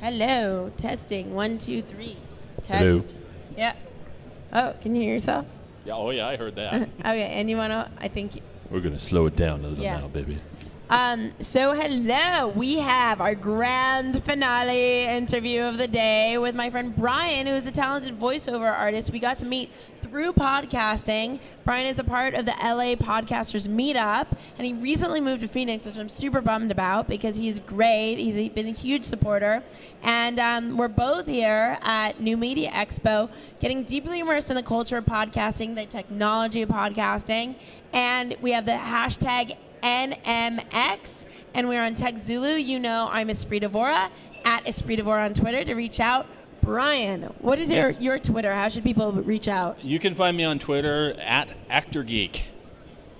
Hello. Testing. 1, 2, 3. Test. Hello. Yeah. Oh, can you hear yourself? Yeah. Oh, yeah. I heard that. Okay. And you want to, I think. We're gonna slow it down a little now, baby. So hello, we have our grand finale interview of the day with my friend Brian, who is a talented voiceover artist. We got to meet through podcasting. Brian is a part of the LA Podcasters Meetup, and he recently moved to Phoenix, which I'm super bummed about because he's great. He's been a huge supporter. And we're both here at New Media Expo, getting deeply immersed in the culture of podcasting, the technology of podcasting, and we have the hashtag NMX, and we're on TechZulu. You know I'm Espree Devora, at Espree Devora on Twitter to reach out. Brian, what is your Twitter? How should people reach out? You can find me on Twitter at ActorGeek.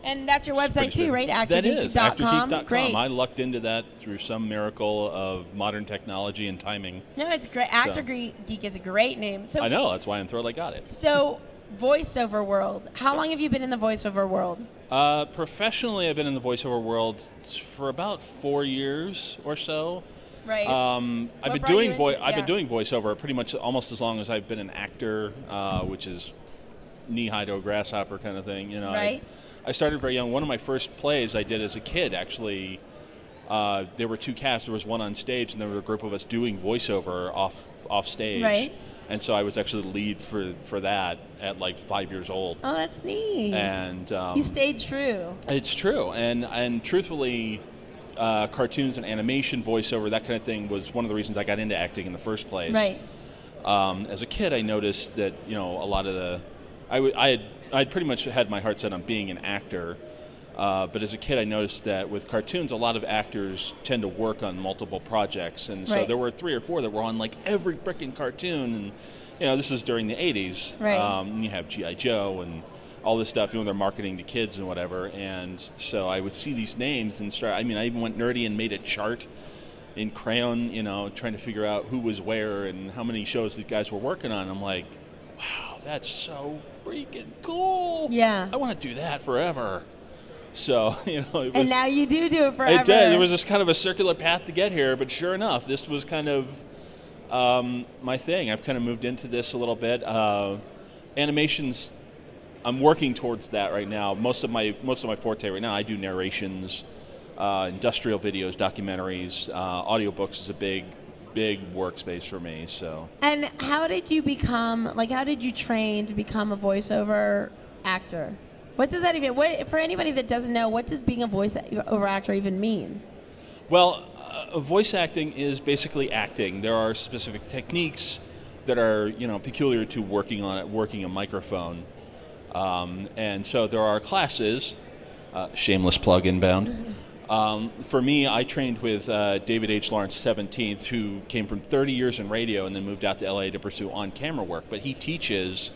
And that's your website too, right? That is, actorgeek.com. Great. I lucked into that through some miracle of modern technology and timing. No, it's great. ActorGeek is a great name. So I know, that's why I'm thrilled I got it. So, voiceover world. How long have you been in the voiceover world? Professionally, I've been in the voiceover world for about 4 years or so. Right. I've been doing voiceover pretty much almost as long as I've been an actor, which is knee-high to a grasshopper kind of thing. You know, right. I started very young. One of my first plays I did as a kid, actually, there were two casts. There was one on stage, and there were a group of us doing voiceover off stage. Right. And so I was actually the lead for that at like 5 years old. Oh, that's neat. And you stayed true. It's true. And truthfully, cartoons and animation, voiceover, that kind of thing was one of the reasons I got into acting in the first place. Right. As a kid, I noticed that, you know, a lot of the... I'd pretty much had my heart set on being an actor. But as a kid, I noticed that with cartoons, a lot of actors tend to work on multiple projects. And so there were 3 or 4 that were on like every freaking cartoon. And, you know, this is during the 80s. Right. And you have G.I. Joe and all this stuff, you know, they're marketing to kids and whatever. And so I would see these names and I even went nerdy and made a chart in crayon, you know, trying to figure out who was where and how many shows these guys were working on. I'm like, wow, that's so freaking cool. Yeah. I want to do that forever. So, you know, it was... And now you do it forever. It did. It was just kind of a circular path to get here, but sure enough, this was kind of my thing. I've kind of moved into this a little bit. Animations, I'm working towards that right now. Most of my forte right now, I do narrations, industrial videos, documentaries. Audiobooks is a big workspace for me. So. And how did you train to become a voiceover actor? What does that even, for anybody that doesn't know, what does being a voiceover actor even mean? Well, voice acting is basically acting. There are specific techniques that are, you know, peculiar to working a microphone. And so there are classes, shameless plug inbound. For me, I trained with David H. Lawrence 17th, who came from 30 years in radio and then moved out to LA to pursue on-camera work. But he teaches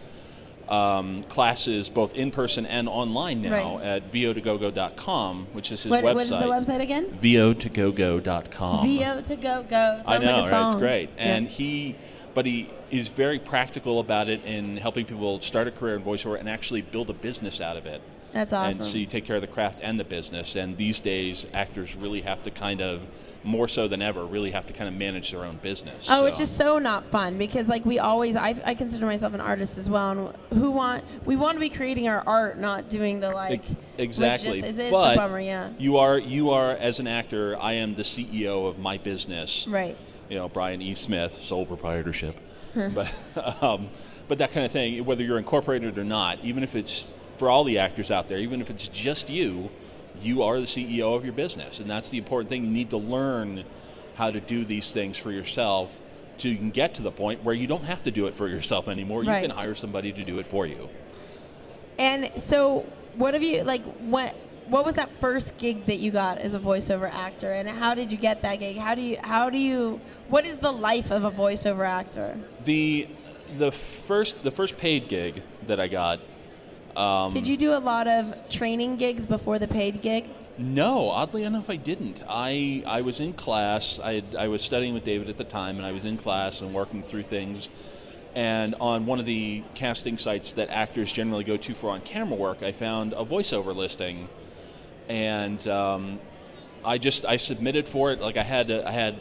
classes both in person and online now at vo2gogo.com, which is his website. What is the website again? vo2gogo.com. Vo2gogo. Sounds I know, like a song. Right? It's great. And he is very practical about it in helping people start a career in voiceover and actually build a business out of it. That's awesome. And so you take care of the craft and the business. And these days, actors really have to kind of, more so than ever, really have to kind of manage their own business. Oh, it's just so not fun because, like, I consider myself an artist as well, and we want to be creating our art, not doing the exactly. It's a bummer, yeah. You are as an actor. I am the CEO of my business. Right. You know, Brian E. Smith, sole proprietorship, but that kind of thing. Whether you're incorporated or not, even if it's for all the actors out there, even if it's just you are the CEO of your business, and that's the important thing. You need to learn how to do these things for yourself so you can get to the point where you don't have to do it for yourself anymore. Right. You can hire somebody to do it for you. And so, what have you, what was that first gig that you got as a voiceover actor, and how did you get that gig? What is the life of a voiceover actor? The first paid gig that I got. Did you do a lot of training gigs before the paid gig? No, oddly enough, I didn't. I was in class. I was studying with David at the time, and I was in class and working through things. And on one of the casting sites that actors generally go to for on-camera work, I found a voiceover listing, and I submitted for it. Like I had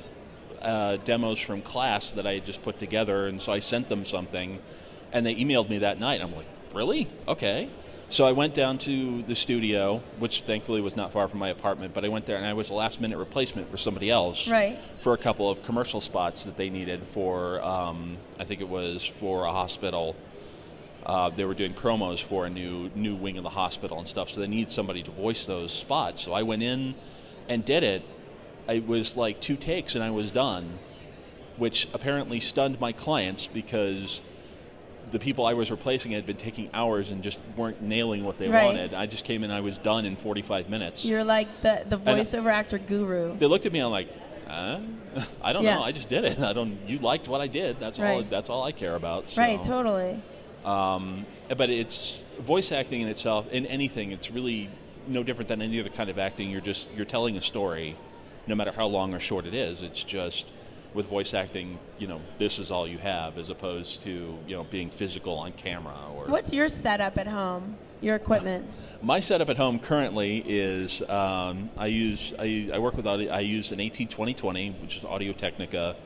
demos from class that I had just put together, and so I sent them something, and they emailed me that night. I'm like, really? Okay. So I went down to the studio, which thankfully was not far from my apartment, but I went there and I was a last-minute replacement for somebody else for a couple of commercial spots that they needed for, I think it was for a hospital. They were doing promos for a new wing of the hospital and stuff, so they needed somebody to voice those spots. So I went in and did it. It was like 2 takes and I was done, which apparently stunned my clients because the people I was replacing had been taking hours and just weren't nailing what they wanted. I just came in, I was done in 45 minutes. You're like the voiceover actor guru. They looked at me, I'm like, I don't know, I just did it. You liked what I did. That's all I care about. So. Right, totally. But it's voice acting in itself, in anything, it's really no different than any other kind of acting. You're telling a story, no matter how long or short it is. It's just, with voice acting, this is all you have, as opposed to, being physical on camera. Or what's your setup at home? Your equipment? My setup at home currently is I work with audio. I use an AT2020, which is Audio-Technica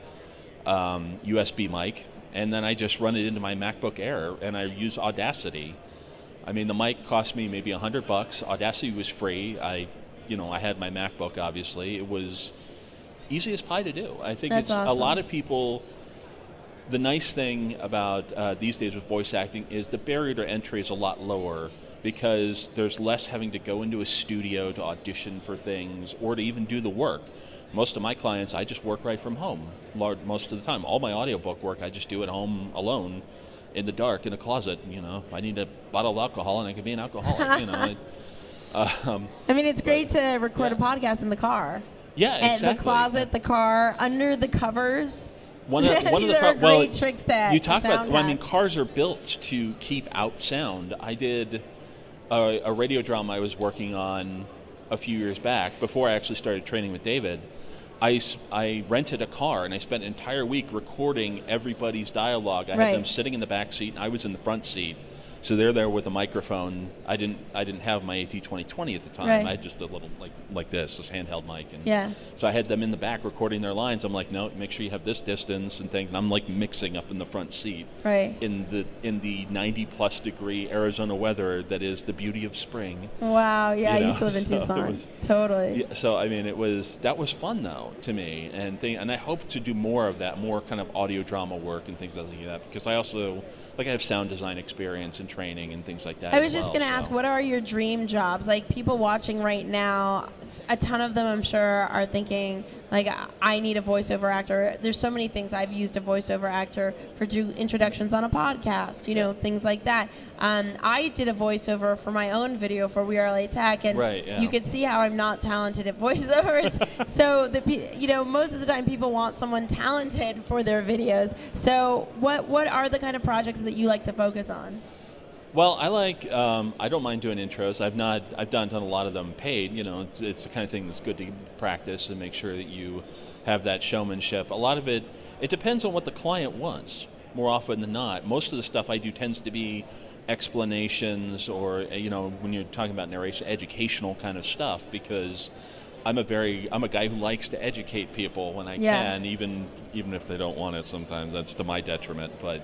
USB mic, and then I just run it into my MacBook Air, and I use Audacity. I mean, the mic cost me maybe $100. Audacity was free. I had my MacBook. Obviously, it was easy as pie to do. I think That's awesome. A lot of people. The nice thing about these days with voice acting is the barrier to entry is a lot lower because there's less having to go into a studio to audition for things or to even do the work. Most of my clients, I just work right from home most of the time. All my audiobook work, I just do at home alone in the dark in a closet. I need a bottle of alcohol and I can be an alcoholic. I mean, it's great to record a podcast in the car. Yeah, exactly. And the closet, the car, under the covers. One of the great tricks to you talk sound about. I mean, cars are built to keep out sound. I did a radio drama I was working on a few years back before I actually started training with David. I rented a car and I spent an entire week recording everybody's dialogue. I had them sitting in the back seat and I was in the front seat. So they're there with a microphone. I didn't have my AT2020 at the time. I had just a little like this handheld mic. And so I had them in the back recording their lines. I'm like, no, make sure you have this distance and things. And I'm like mixing up in the front seat. In the 90+ degree Arizona weather that is the beauty of spring. Wow, yeah, I used to live in Tucson. Totally. Yeah, so I mean, that was fun though to me, and I hope to do more of that, more kind of audio drama work and things like that, because I also I have sound design experience and training and things like that. I was just going to ask, what are your dream jobs? Like, people watching right now, a ton of them I'm sure are thinking, like, I need a voiceover actor. There's so many things. I've used a voiceover actor for introductions on a podcast, things like that. I did a voiceover for my own video for We Are Late Tech, and you could see how I'm not talented at voiceovers. So, most of the time people want someone talented for their videos. So what are the kind of projects that you like to focus on? Well, I I don't mind doing intros. I've done a lot of them paid. It's the kind of thing that's good to practice and make sure that you have that showmanship. A lot of it depends on what the client wants, more often than not. Most of the stuff I do tends to be explanations or, when you're talking about narration, educational kind of stuff, because I'm a guy who likes to educate people when I can, even if they don't want it sometimes. That's to my detriment, but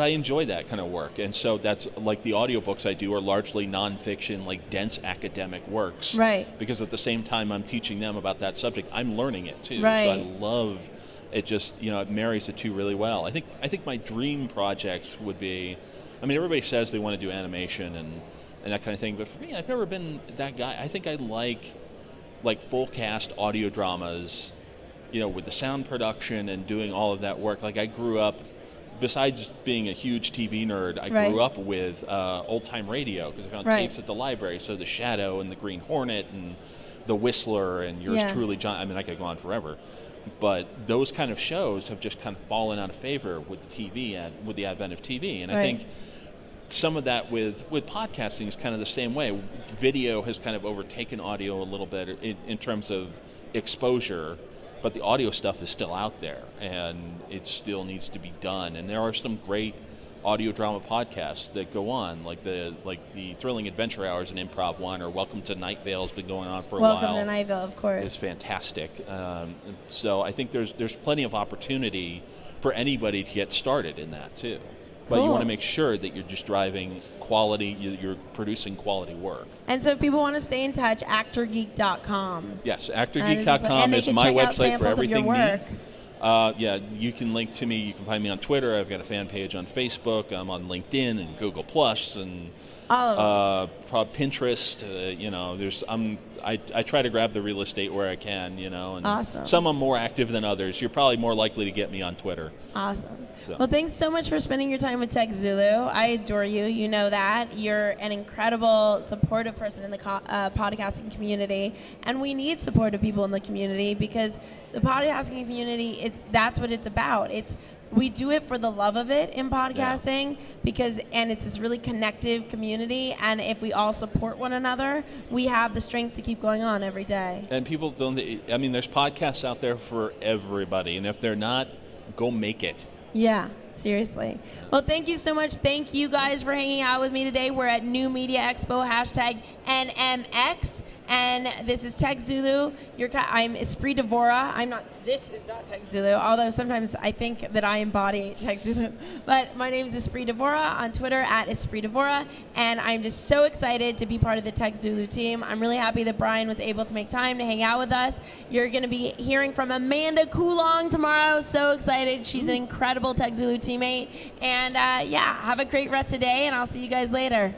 I enjoy that kind of work, and so that's like the audiobooks I do are largely nonfiction, like dense academic works. Because at the same time I'm teaching them about that subject, I'm learning it too. So I love it. Just it marries the two really well. I think my dream projects would be, everybody says they want to do animation and that kind of thing, but for me, I've never been that guy. I think I like full cast audio dramas, with the sound production and doing all of that work. Like I grew up. Besides being a huge TV nerd, I grew up with old-time radio because I found tapes at the library. So The Shadow and The Green Hornet and The Whistler and Yours Truly, John. I could go on forever. But those kind of shows have just kind of fallen out of favor with the with the advent of TV. And I think some of that with podcasting is kind of the same way. Video has kind of overtaken audio a little bit in terms of exposure. But the audio stuff is still out there, and it still needs to be done. And there are some great audio drama podcasts that go on, like the Thrilling Adventure Hours and Improv one, or Welcome to Night Vale's been going on for a while. Welcome to Night Vale, of course. It's fantastic. So I think there's plenty of opportunity for anybody to get started in that too. But you want to make sure that you're just driving quality, you're producing quality work. And so if people want to stay in touch, actorgeek.com. Yes, actorgeek.com is my website for everything me. Yeah, you can link to me. You can find me on Twitter. I've got a fan page on Facebook. I'm on LinkedIn and Google Plus and Pinterest. I try to grab the real estate where I can. And awesome. Some I'm more active than others. You're probably more likely to get me on Twitter. Awesome. Well, thanks so much for spending your time with Tech Zulu. I adore you. You know that. You're an incredible, supportive person in the podcasting community, and we need supportive people in the community because the podcasting community, that's what it's about. We do it for the love of it in podcasting and it's this really connective community, and if we all support one another, we have the strength to keep going on every day. And people there's podcasts out there for everybody, and if they're not, go make it. Yeah, seriously. Well, thank you so much. Thank you guys for hanging out with me today. We're at New Media Expo, #NMX. And this is Tech Zulu. I'm Espree Devora. This is not Tech Zulu, although sometimes I think that I embody Tech Zulu. But my name is Espree Devora on Twitter @Espree Devora. And I'm just so excited to be part of the Tech Zulu team. I'm really happy that Brian was able to make time to hang out with us. You're going to be hearing from Amanda Coulong tomorrow. So excited. She's an incredible Tech Zulu teammate. And have a great rest of the day, and I'll see you guys later.